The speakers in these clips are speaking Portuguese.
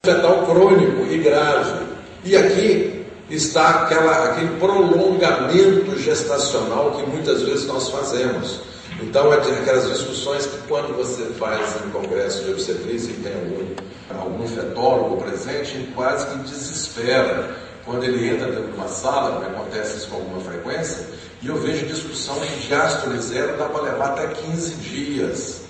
fetal crônico e grave. E aqui está aquele prolongamento gestacional que muitas vezes nós fazemos. Então, aquelas discussões que quando você faz em congresso de obstetrícia e tem algum fetólogo presente, quase que desespera quando ele entra dentro de uma sala, como acontece isso com alguma frequência, e eu vejo discussão que diástole zero dá para levar até 15 dias.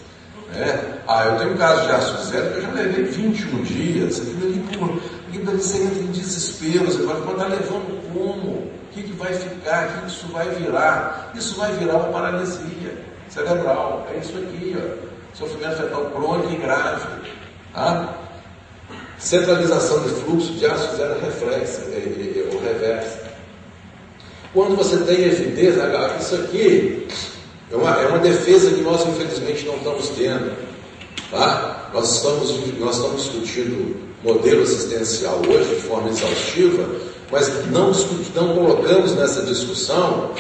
Eu tenho um caso de diástole zero que eu já levei 21 dias. Você entra em desespero, você fala, está levando como? O que vai ficar? O que isso vai virar? Isso vai virar uma paralisia cerebral. É isso aqui, ó. Sofrimento fetal crônico e grave. Centralização de fluxo, diástole zero reflexa, ou reversa. Quando você tem evidência, isso aqui é uma defesa que nós infelizmente não estamos tendo. Nós estamos discutindo modelo assistencial hoje de forma exaustiva, mas não colocamos nessa discussão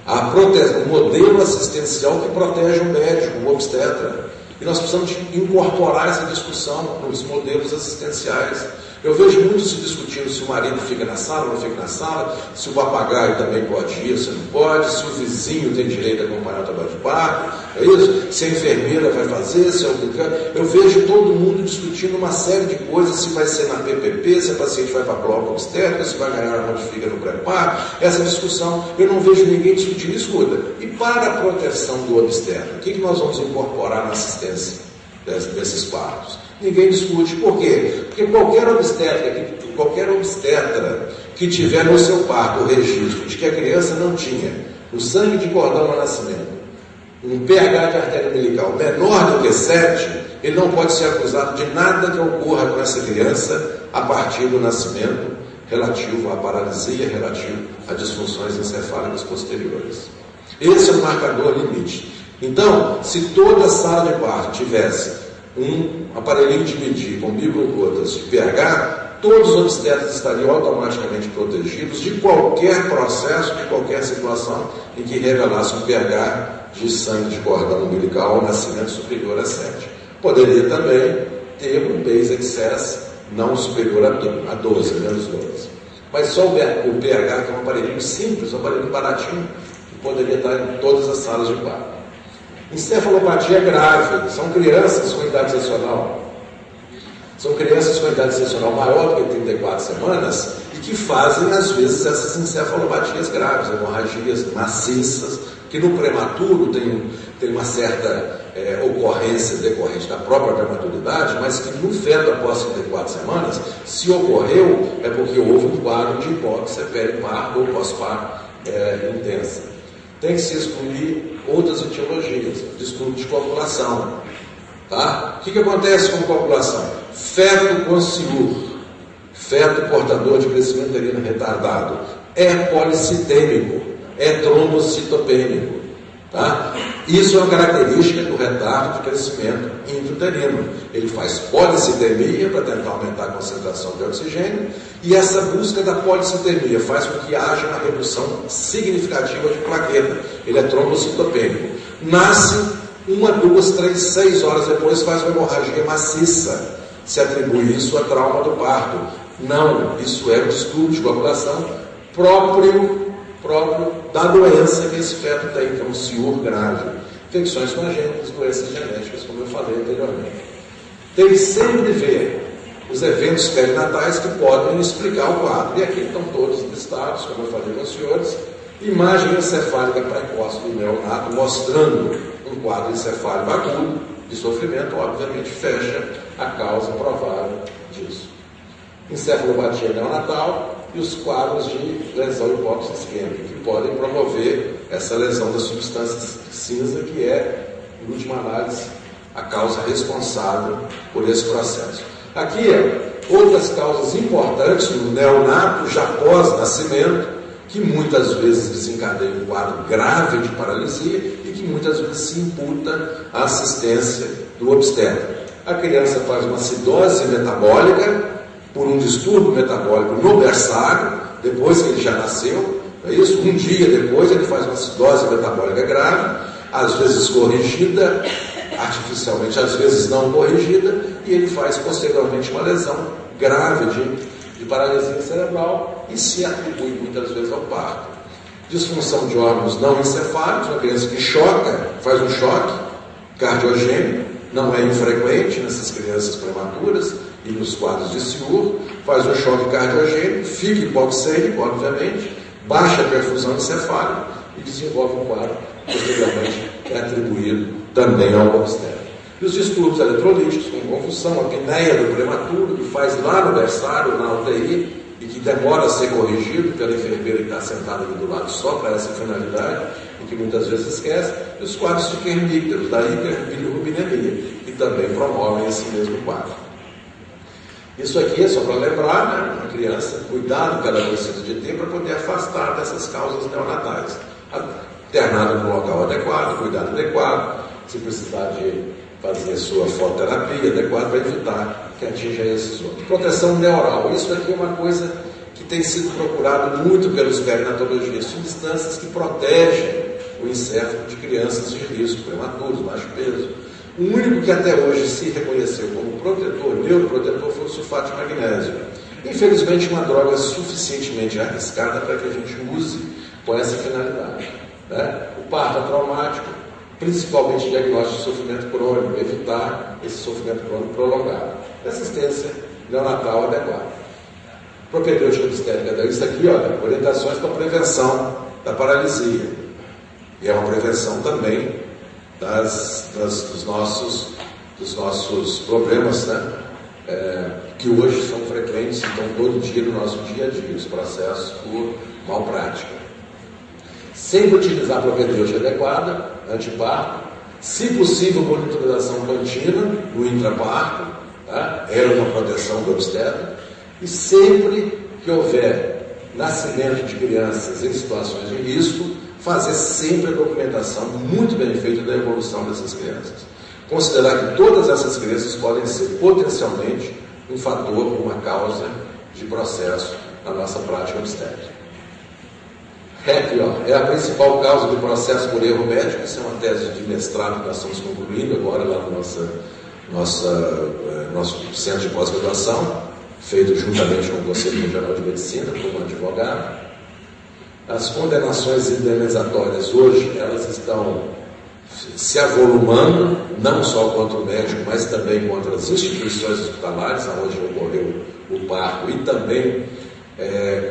o modelo assistencial que protege o médico, o obstetra. E nós precisamos incorporar essa discussão nos modelos assistenciais. Eu vejo muito se discutindo se o marido fica na sala ou não fica na sala, se o papagaio também pode ir, se não pode, se o vizinho tem direito a acompanhar o trabalho de parto, é isso? Se a enfermeira vai fazer, se é o que... Eu vejo todo mundo discutindo uma série de coisas, se vai ser na PPP, se a paciente vai para a bloco obstétrica, se vai ganhar onde fica no pré-parto, essa discussão, eu não vejo ninguém discutindo. Escuta, e para a proteção do obstetra, o que nós vamos incorporar na assistência desses partos? Ninguém discute. Por quê? Porque qualquer obstetra que tiver no seu parto o registro de que a criança não tinha o sangue de cordão ao nascimento, um pH de artéria umbilical menor do que 7, ele não pode ser acusado de nada que ocorra com essa criança a partir do nascimento, relativo à paralisia, relativo a disfunções encefálicas posteriores. Esse é o marcador limite. Então, se toda sala de parto tivesse um aparelhinho de medir com microgotas de pH, todos os obstetras estariam automaticamente protegidos de qualquer processo, de qualquer situação em que revelasse um pH de sangue de cordão umbilical ao nascimento superior a 7. Poderia também ter um base excess não superior a 12, menos 12. Mas só o pH, que é um aparelhinho simples, um aparelhinho baratinho, que poderia estar em todas as salas de parto. Encefalopatia grave, são crianças com idade gestacional. São crianças com idade gestacional maior do que 34 semanas e que fazem, às vezes, essas encefalopatias graves, hemorragias maciças, que no prematuro tem uma certa ocorrência decorrente da própria prematuridade, mas que no feto após 34 semanas, se ocorreu, é porque houve um quadro de hipóxia periparto ou pós-parto intensa. Tem que se excluir outras etiologias, distúrbio de coagulação. O que acontece com coagulação? Feto com ciúr, feto portador de crescimento uterino retardado, é policitêmico, é trombocitopênico. Isso é uma característica do retardo de crescimento intrauterino. Ele faz policitemia para tentar aumentar a concentração de oxigênio, e essa busca da policitemia faz com que haja uma redução significativa de plaqueta. Ele é trombocitopênico. Nasce 1, 2, 3, 6 horas depois, faz uma hemorragia maciça. Se atribui isso a trauma do parto. Não, isso é o distúrbio de coagulação próprio da doença que esse feto tem, que é um ciúr grave. Infecções congênitas, doenças genéticas, como eu falei anteriormente. Tem que sempre ver os eventos perinatais que podem explicar o quadro. E aqui estão todos listados, como eu falei com os senhores. Imagem encefálica precoce do neonato, mostrando um quadro encefálico agudo de sofrimento, obviamente fecha a causa provável disso. Encefalopatia neonatal e os quadros de lesão hipóxia isquêmica, que podem promover essa lesão da substância cinza, que é, em última análise, a causa responsável por esse processo. Aqui, outras causas importantes no neonato, já pós-nascimento, que muitas vezes desencadeiam um quadro grave de paralisia e que muitas vezes se imputa à assistência do obstetra. A criança faz uma acidose metabólica por um distúrbio metabólico no berçário, depois que ele já nasceu, é isso? Um dia depois ele faz uma acidose metabólica grave, às vezes corrigida artificialmente, às vezes não corrigida, e ele faz posteriormente uma lesão grave de paralisia cerebral e se atribui muitas vezes ao parto. Disfunção de órgãos não encefálicos, uma criança que choca, faz um choque cardiogênico, não é infrequente nessas crianças prematuras e nos quadros de CIUR, faz um choque cardiogênico, fica hipoxêmico, obviamente, baixa perfusão encefálica e desenvolve um quadro que posteriormente é atribuído também ao obstétrico. E os distúrbios eletrolíticos, com convulsão, a apneia do prematuro, que faz lá no berçário, na UTI, e que demora a ser corrigido pela enfermeira que está sentada ali do lado só para essa finalidade, e que muitas vezes esquece, e os quadros de Kernicterus, da hiperbilirubinemia, que também promovem esse mesmo quadro. Isso aqui é só para lembrar, né, uma criança, cuidado que ela precisa de ter para poder afastar dessas causas neonatais. Internada no local adequado, cuidado adequado, se precisar de fazer sua fototerapia adequada para evitar que atinja esses outros. Proteção neural, isso aqui é uma coisa que tem sido procurado muito pelos perinatologistas, substâncias que protegem o inserto de crianças de risco, prematuros, baixo peso. O único que até hoje se reconheceu como protetor, neuroprotetor, foi o sulfato de magnésio. Infelizmente, uma droga suficientemente arriscada para que a gente use com essa finalidade, né? O parto traumático, principalmente diagnóstico de sofrimento crônico, evitar esse sofrimento crônico prolongado. Assistência neonatal adequada. Propedêutica obstétrica, isso aqui, olha, orientações para prevenção da paralisia. E é uma prevenção também dos nossos problemas, né? Que hoje são frequentes, então todo dia no nosso dia a dia, os processos por malprática. Sempre utilizar a propedêutica adequada, antiparto, se possível monitorização contínua no intraparto, tá? Era uma proteção do obstetra, e sempre que houver nascimento de crianças em situações de risco, fazer sempre a documentação muito bem feita da evolução dessas crianças. Considerar que todas essas crianças podem ser potencialmente um fator, uma causa de processo na nossa prática obstétrica. REP, é a principal causa do processo por erro médico. Isso é uma tese de mestrado que nós estamos concluindo agora lá no nosso centro de pós-graduação, feito juntamente com o Conselho Regional de Medicina, como advogado. As condenações indenizatórias hoje, elas estão se avolumando, não só contra o médico, mas também contra as instituições hospitalares, onde ocorreu o parto, e também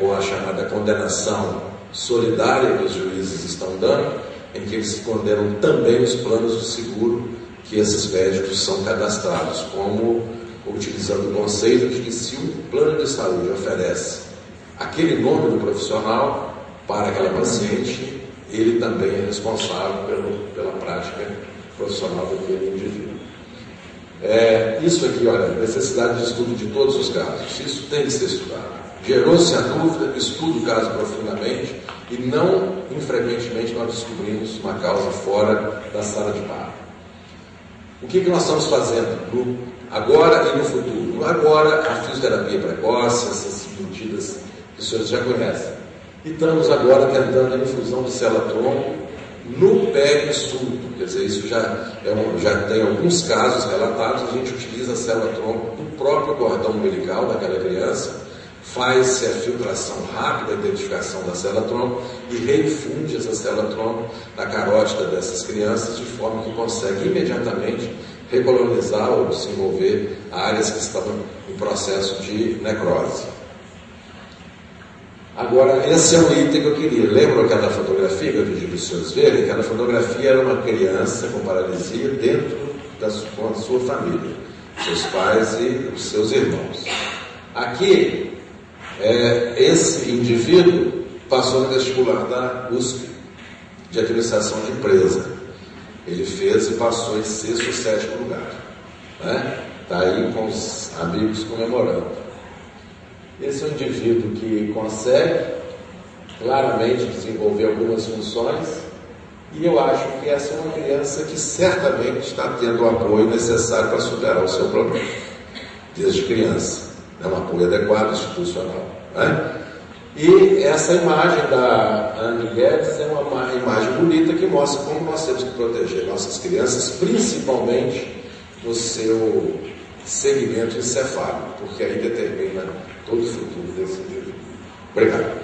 com a chamada condenação solidária que os juízes estão dando, em que eles condenam também os planos de seguro que esses médicos são cadastrados, como utilizando o conceito de que se um plano de saúde oferece aquele nome do profissional para aquela paciente, ele também é responsável pela prática profissional daquele indivíduo. Isso aqui, olha, necessidade de estudo de todos os casos, isso tem que ser estudado. Gerou-se a dúvida, estuda o caso profundamente, e não infrequentemente nós descobrimos uma causa fora da sala de parto. O que nós estamos fazendo agora e no futuro? Agora, a fisioterapia precoce, essas medidas que os senhores já conhecem. E estamos agora tentando a infusão de célula-tronco no pé-estudo. Quer dizer, isso já tem alguns casos relatados. A gente utiliza a célula-tronco do próprio cordão umbilical daquela criança, faz-se a filtração rápida, a identificação da célula-tronco e reinfunde essa célula-tronco na carótida dessas crianças, de forma que consegue imediatamente recolonizar ou desenvolver áreas que estavam em processo de necrose. Assim, esse é um item que eu queria. Lembram aquela fotografia que eu pedi para os senhores verem? Aquela fotografia era uma criança com paralisia dentro com a sua família, seus pais e os seus irmãos. Aqui, esse indivíduo passou no vestibular da USP, de administração de empresa. Ele fez e passou em 6º ou 7º lugar. Está aí com os amigos comemorando. Esse é um indivíduo que consegue claramente desenvolver algumas funções, e eu acho que essa é uma criança que certamente está tendo o apoio necessário para superar o seu problema, desde criança. É um apoio adequado, institucional. E essa imagem da Anne Guedes é uma imagem bonita que mostra como nós temos que proteger nossas crianças, principalmente no seu segmento encefálico, porque aí determina todo o futuro desse indivíduo. Obrigado.